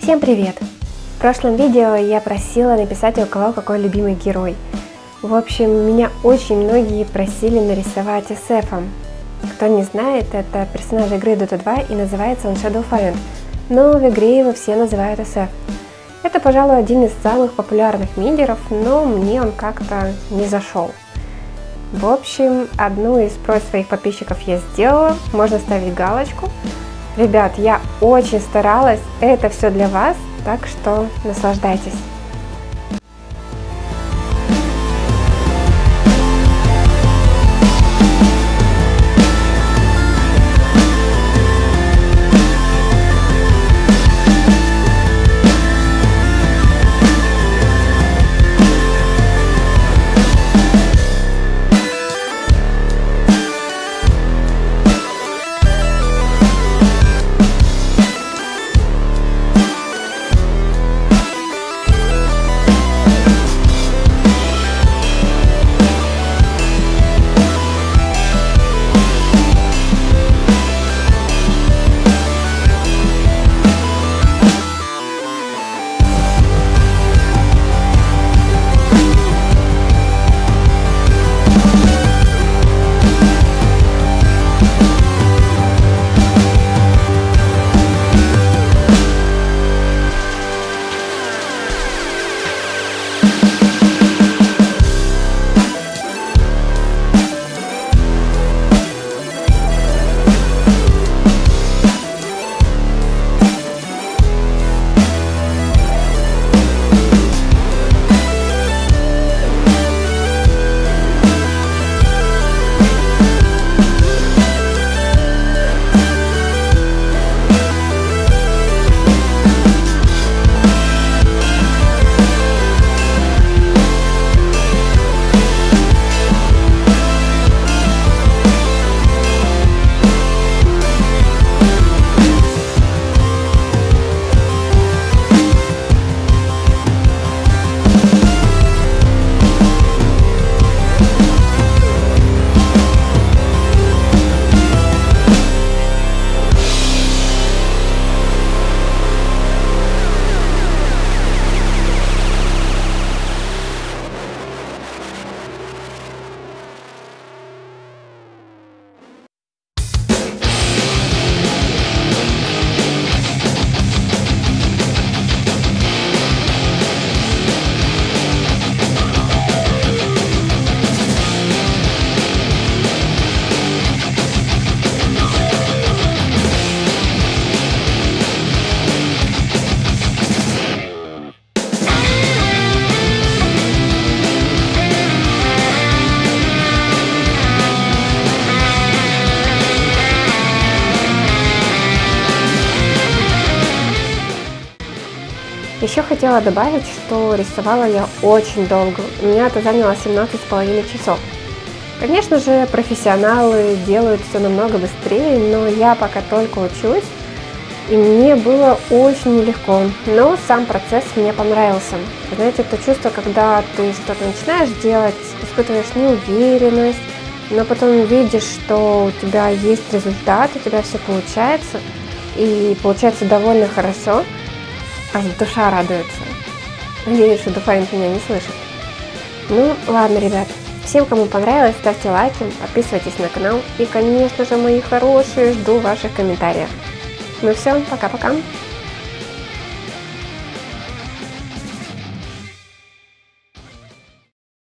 Всем привет! В прошлом видео я просила написать, у кого какой любимый герой. В общем, меня очень многие просили нарисовать SF. Кто не знает, это персонаж игры Dota 2 и называется он Shadowfiend, но в игре его все называют SF. Это, пожалуй, один из самых популярных мидеров, но мне он как-то не зашел. В общем, одну из просьб своих подписчиков я сделала, можно ставить галочку. Ребят, я очень старалась, это все для вас, так что наслаждайтесь. Еще хотела добавить, что рисовала я очень долго, у меня это заняло 17,5 часов. Конечно же, профессионалы делают все намного быстрее, но я пока только учусь, и мне было очень нелегко, но сам процесс мне понравился. Знаете, то чувство, когда ты что-то начинаешь делать, испытываешь неуверенность, но потом видишь, что у тебя есть результат, у тебя все получается, и получается довольно хорошо. Аж душа радуется. Надеюсь, что Shadowfiend меня не слышит. Ну, ладно, ребят. Всем, кому понравилось, ставьте лайки, подписывайтесь на канал. И, конечно же, мои хорошие, жду ваших комментариев. Ну все, пока-пока.